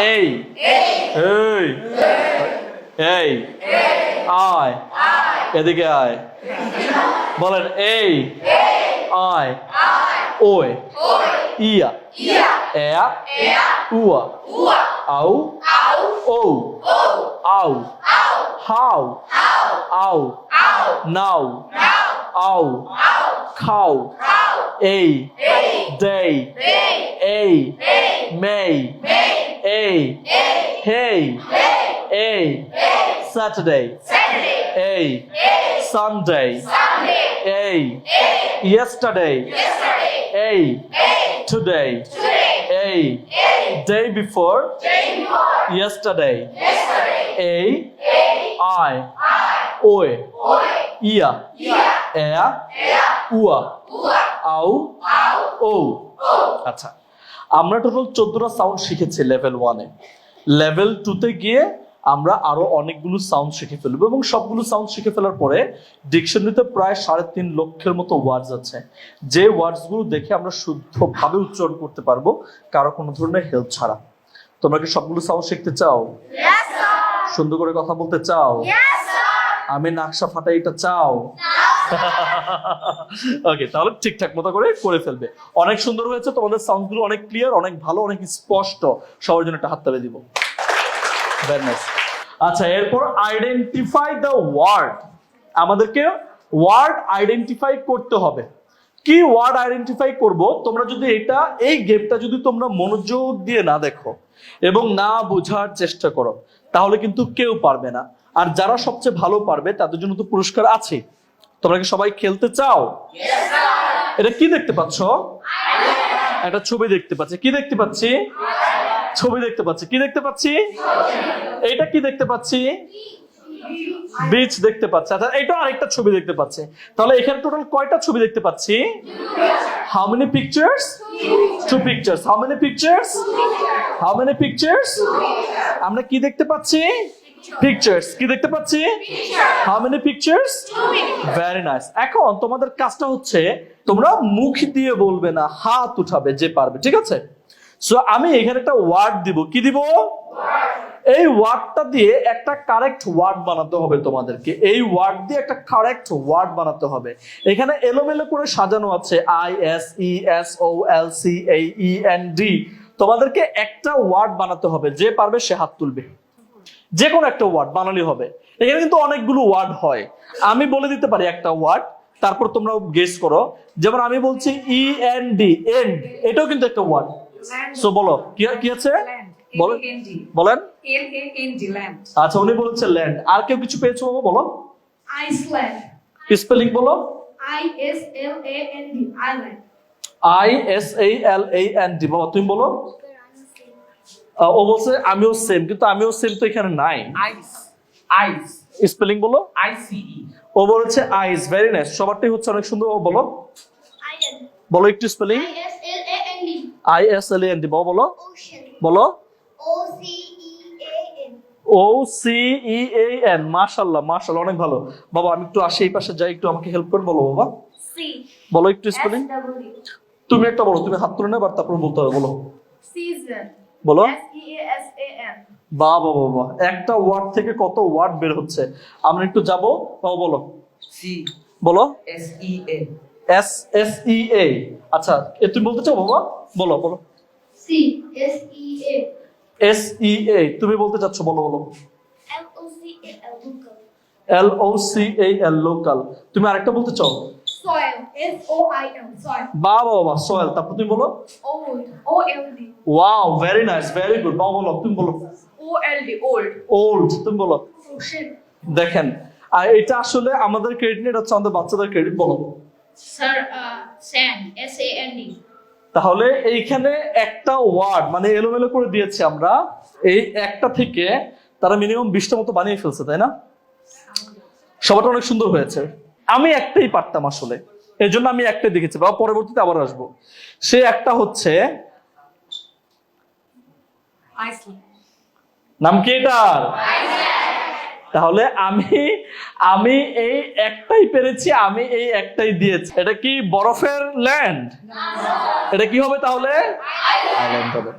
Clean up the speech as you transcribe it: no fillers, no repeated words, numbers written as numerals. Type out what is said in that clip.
এই এই এই আয় এদিকে আয় বলেন এই আয় ওই ইয়া এয়া উয়া আউ ও আউ হাউ আউ নাও আউ খাও এই day এই may এই hey এই Saturday এই Sunday এই yesterday এই today এই day before yesterday এই I ওই ইয়া এয়া উয়া আউ ও আচ্ছা আমরা টোটাল 14টা সাউন্ড শিখেছি লেভেল 1 এ লেভেল 2 তে গিয়ে আমরা আরো অনেকগুলো সাউন্ড শিখে ফেলবো এবং সবগুলো সাউন্ড শিখে ফেলার পরে ডিকশনারিতে প্রায় 3.5 লক্ষের মতো ওয়ার্ডস আছে যে ওয়ার্ডস গুলো দেখে আমরা শুদ্ধভাবে উচ্চারণ করতে পারবো কারো কোনো ধরনের হেল্প ছাড়া তোমরা কি সবগুলো সাউন্ড শিখতে চাও Yes sir সুন্দর করে কথা বলতে চাও Yes sir আমি নাকশা ফাটাই এটা চাও ওকে তাহলে ঠিকঠাক মতো করে ফেলবে অনেক সুন্দর হয়েছে তোমাদের সাউন্ড গুলো অনেক ক্লিয়ার অনেক ভালো অনেক স্পষ্ট সবার জন্য একটা হাততালি দিব ভেরি নাইস আচ্ছা এরপর আইডেন্টিফাই দ্য ওয়ার্ড আমাদেরকে ওয়ার্ড আইডেন্টিফাই করতে হবে কি ওয়ার্ড আইডেন্টিফাই করব তোমরা যদি এই গেমটা যদি তোমরা মনোযোগ দিয়ে না দেখো এবং না বোঝার চেষ্টা করো তাহলে কিন্তু কেউ পারবে না আর যারা সবচেয়ে ভালো পারবে তাদের জন্য তো পুরস্কার আছে তোমরা কি সবাই খেলতে চাও Yes sir এটা কি দেখতে পাচ্ছ একটা ছবি দেখতে পাচ্ছি কি দেখতে পাচ্ছি ছবি দেখতে পাচ্ছি কি দেখতে পাচ্ছি এটা কি দেখতে পাচ্ছি বিচ দেখতে পাচ্ছি আচ্ছা এটা আরেকটা ছবি দেখতে পাচ্ছি তাহলে এখানে টোটাল কয়টা ছবি দেখতে পাচ্ছি how many pictures two pictures how many pictures how many pictures আমরা কি দেখতে পাচ্ছি পিকচার্স কি দেখতে পাচ্ছি how many pictures very nice এখন তোমাদের কাজটা হচ্ছে তোমরা মুখ দিয়ে বলবে না হাত উঠাবে যে পারবে ঠিক আছে সো আমি এখানে একটা ওয়ার্ড দিব কি দিব এই ওয়ার্ডটা দিয়ে একটা কারেক্ট ওয়ার্ড বানাতে হবে তোমাদেরকে এই ওয়ার্ড দিয়ে একটা কারেক্ট ওয়ার্ড বানাতে হবে এখানে এলোমেলো করে সাজানো আছে I S E S O L C A E N D তোমাদেরকে একটা ওয়ার্ড বানাতে হবে যে পারবে সে হাত তুলবে যে কোনো একটা ওয়ার্ড বানালেই হবে এখানে কিন্তু অনেকগুলো ওয়ার্ড হয় আমি বলে দিতে পারি একটা ওয়ার্ড তারপর তোমরা গেস করো যেমন আমি বলছি ই এন ডি এন্ড এটাও কিন্তু একটা ওয়ার্ড সো বলো কি আছে বলেন বলেন L-A-N-D land আচ্ছা উনি বলেছে ল্যান্ড আর কেউ কিছু পেয়েছো বাবা বলো Iceland স্পেলিং বলো I-S-L-A-N-D island I S A L A N D বাবা তুমি বলো ও বলছে আমিও সেম কিন্তু আমিও সেম তো এখানে নাই Ice. স্পেলিং বলো I-C-E. ও বলেছে আইস ভেরি নাইস সবারটাই হচ্ছে অনেক সুন্দর ও বলো Iron বলো একটু spelling I-S-L-A-N-D I S L A N D বাবা বলো Ocean বলো O-C-E-A-N O C E A N মাশাআল্লাহ মাশাআল্লাহ অনেক ভালো বাবা আমি একটু আসি এই পাশে যাই একটু আমাকে হেল্প করে বলো বাবা C বলো একটু স্পেলিং S-W তুমি একটা বলো তুমি হাত তুলে নেবে আর তারপর বলতে হবে বলো season বলো S-E-A-S-A-N বাবা বাবা একটা ওয়ার্ড থেকে কত ওয়ার্ড বের হচ্ছে আমরা একটু যাবো বাবা বলো C. বলো S-E-A. এস এস ই এ আচ্ছা তুমি বলতে চাও বাবা বলো বলো C S-E-A এস ই এ তুমি বলতে চাচ্ছ বলো বলো L-O-C-A-L local এল ও সি এ এল লোকাল তুমি আরেকটা বলতে চাও soil S-O-I-L soil বাবা বাবা সোয়েল তারপর তুমি বলো old O-L-D wow very nice very good বাবা বলো তুমি বলো O-L-D old ওল্ড তুমি বলো ocean দেখেন আর এটা আসলে আমাদের ক্রেডিট এটা হচ্ছে আমাদের বাচ্চাদের ক্রেডিট বলো Sir sand S-A-N-D তাহলে এইখানে একটা ওয়ার্ড মানে এলোমেলো করে দিয়েছি আমরা এই একটা থেকে তারা মিনিমাম 20টা মতো বানিয়ে ফেলছে তাই না সবারটা অনেক সুন্দর হয়েছে আমি একটাই পারতাম আসলে এর জন্য আমি একটাই দেখেছি বা পরবর্তীতে আবার আসবো সে একটা হচ্ছে Iceland নাম কি এটার তাহলে আমি এই একটাই পেরেছি আমি এই একটাই দিয়েছি এটা কি বরফের ল্যান্ড এটা কি হবে তাহলে আইল্যান্ড হবে